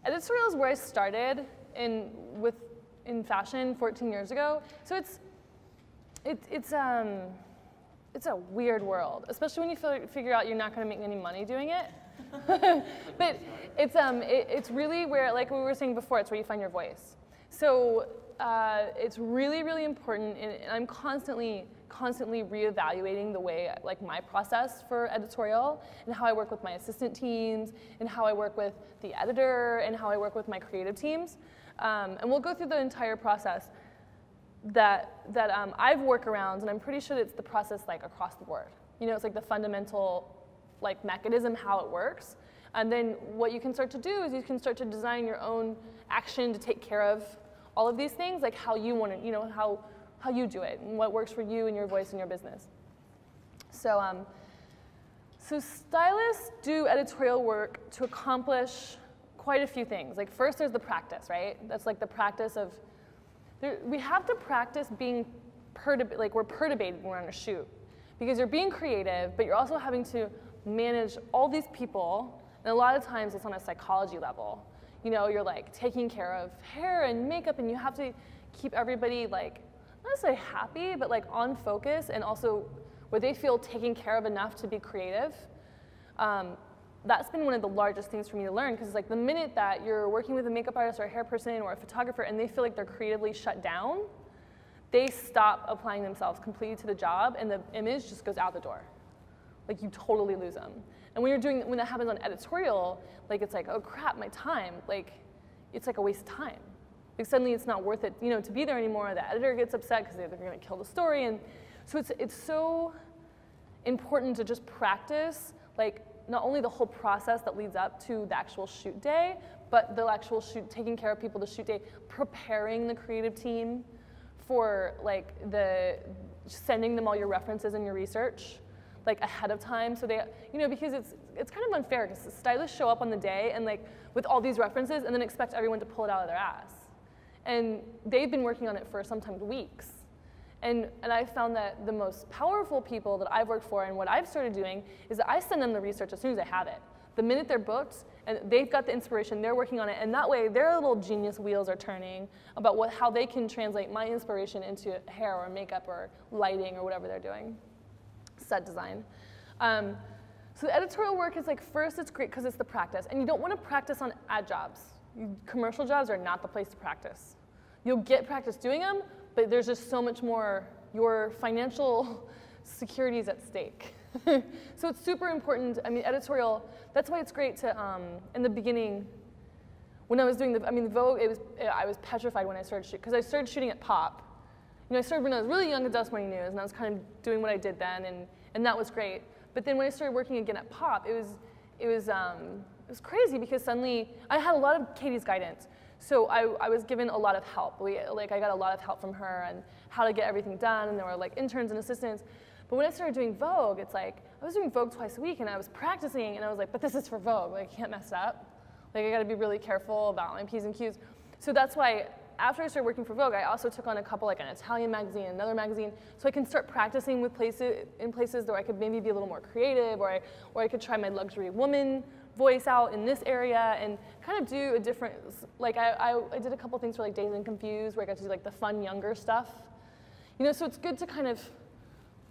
Editorial is where I started in fashion 14 years ago. So it's a weird world, especially when you figure out you're not going to make any money doing it. But it's really where, like we were saying before, it's where you find your voice. So it's really, really important, and I'm constantly reevaluating the way, like my process for editorial, and how I work with my assistant teams, and how I work with the editor, and how I work with my creative teams. And we'll go through the entire process that I've workarounds, and I'm pretty sure it's the process like across the board. You know, it's like the fundamental like mechanism, how it works. And then what you can start to do is you can start to design your own action to take care of all of these things, like how you want to, you know, how you do it and what works for you and your voice and your business. So, so stylists do editorial work to accomplish quite a few things. Like first there's the practice, right? That's like the practice of, we have to practice being like we're perturbated when we're on a shoot. Because you're being creative, but you're also having to manage all these people, and a lot of times it's on a psychology level. You know, you're like taking care of hair and makeup, and you have to keep everybody like, not necessarily happy, but like on focus, and also where they feel taken care of enough to be creative. That's been one of the largest things for me to learn, because it's like the minute that you're working with a makeup artist or a hair person or a photographer and they feel like they're creatively shut down, they stop applying themselves completely to the job, and the image just goes out the door. Like you totally lose them. And when that happens on editorial, like it's like, oh crap, my time, like it's like a waste of time. Like suddenly it's not worth it, you know, to be there anymore. The editor gets upset because they're going to kill the story, and so it's so important to just practice, like not only the whole process that leads up to the actual shoot day, but the actual shoot, taking care of people the shoot day, preparing the creative team for like sending them all your references and your research like ahead of time, so they, you know, because it's kind of unfair because the stylists show up on the day and like with all these references and then expect everyone to pull it out of their ass, and they've been working on it for sometimes weeks, and I found that the most powerful people that I've worked for and what I've started doing is that I send them the research as soon as I have it. The minute they're booked and they've got the inspiration, they're working on it, and that way their little genius wheels are turning about how they can translate my inspiration into hair or makeup or lighting or whatever they're doing, set design. So the editorial work is like, first it's great because it's the practice, and you don't want to practice on ad jobs. Commercial jobs are not the place to practice. You'll get practice doing them, but there's just so much more, your financial security is at stake. So it's super important. I mean, editorial, that's why it's great to, in the beginning, when I was doing the Vogue, I was petrified when I started shooting, because I started shooting at Pop. You know, I started when I was really young at Dust Morning News, and I was kind of doing what I did then, and that was great. But then when I started working again at Pop, it was crazy, because suddenly I had a lot of Katie's guidance. So I was given a lot of help. I got a lot of help from her and how to get everything done, and there were like interns and assistants. But when I started doing Vogue, it's like, I was doing Vogue twice a week, and I was practicing, and I was like, but this is for Vogue, like I can't mess up. Like I gotta be really careful about my P's and Q's. So that's why after I started working for Vogue, I also took on a couple, like an Italian magazine, another magazine, so I can start practicing with places where I could maybe be a little more creative, or I could try my luxury woman voice out in this area and kind of do a different, like I did a couple things for like Dazed and Confused, where I got to do like the fun younger stuff. You know, so it's good to kind of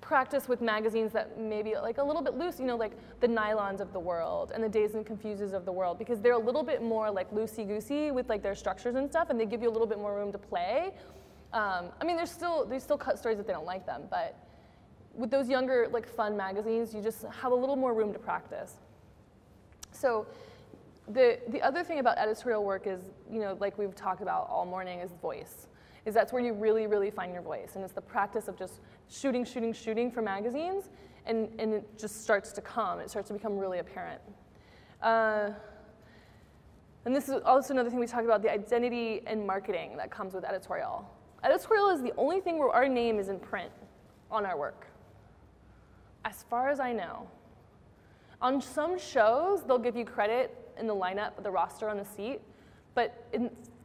practice with magazines that maybe like a little bit loose, you know, like the Nylons of the world and the Dazed and Confuses of the world, because they're a little bit more like loosey-goosey with like their structures and stuff, and they give you a little bit more room to play. I mean, they still cut stories if they don't like them, but with those younger like fun magazines, you just have a little more room to practice. So the other thing about editorial work is, you know, like we've talked about all morning, is voice. Is that's where you really, really find your voice. And it's the practice of just shooting for magazines, and it just starts to come. It starts to become really apparent. And this is also another thing we talked about, the identity and marketing that comes with editorial. Editorial is the only thing where our name is in print on our work, as far as I know. On some shows, they'll give you credit in the lineup, the roster on the seat, but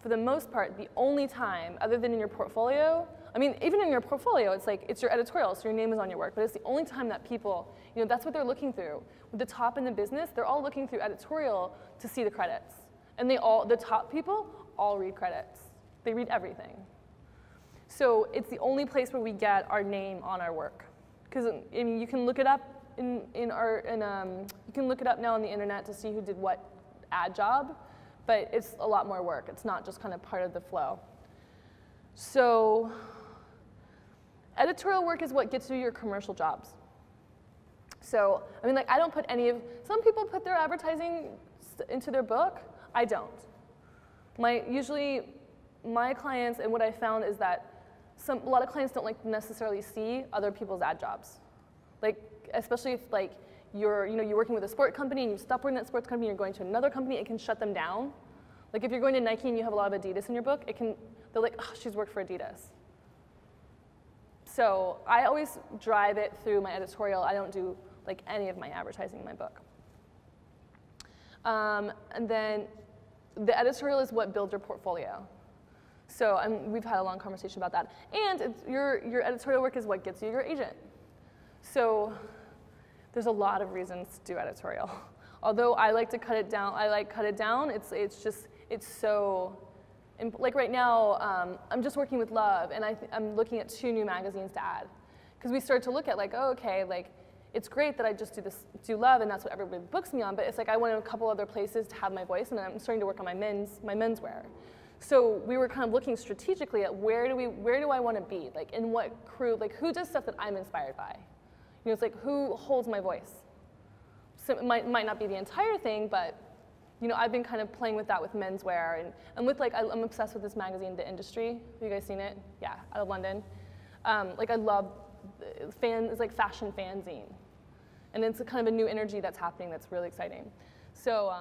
for the most part, the only time, other than in your portfolio, I mean, even in your portfolio, it's like, it's your editorial, so your name is on your work, but it's the only time that people, you know, that's what they're looking through. With the top in the business, they're all looking through editorial to see the credits. And the top people all read credits. They read everything. So it's the only place where we get our name on our work. Because I mean, you can look it up you can look it up now on the internet to see who did what ad job, but it's a lot more work. It's not just kind of part of the flow. So editorial work is what gets you your commercial jobs. So, I mean, like, I don't put some people put their advertising into their book. I don't. Usually, my clients, and what I found is that a lot of clients don't like necessarily see other people's ad jobs. Like, especially if like you're working with a sport company and you stop working at that sports company, you're going to another company, it can shut them down. Like if you're going to Nike and you have a lot of Adidas in your book, they're like, oh, she's worked for Adidas. So I always drive it through my editorial. I don't do like any of my advertising in my book. And then the editorial is what builds your portfolio. So we've had a long conversation about that. And your editorial work is what gets you your agent. So there's a lot of reasons to do editorial. Although I like to cut it down, it's so, like right now, I'm just working with Love, and I'm looking at 2 new magazines to add. Because we start to look at like, oh, okay, like, it's great that I just do Love, and that's what everybody books me on, but it's like I want a couple other places to have my voice, and I'm starting to work on my menswear. So we were kind of looking strategically at where do I want to be, like in what crew, like who does stuff that I'm inspired by? You know, it's like who holds my voice? So it might not be the entire thing, but you know, I've been kind of playing with that with menswear, and with like I'm obsessed with this magazine, The Industry. Have you guys seen it? Yeah, out of London. Like I love it's like fashion fanzine, and it's a kind of a new energy that's happening that's really exciting. So.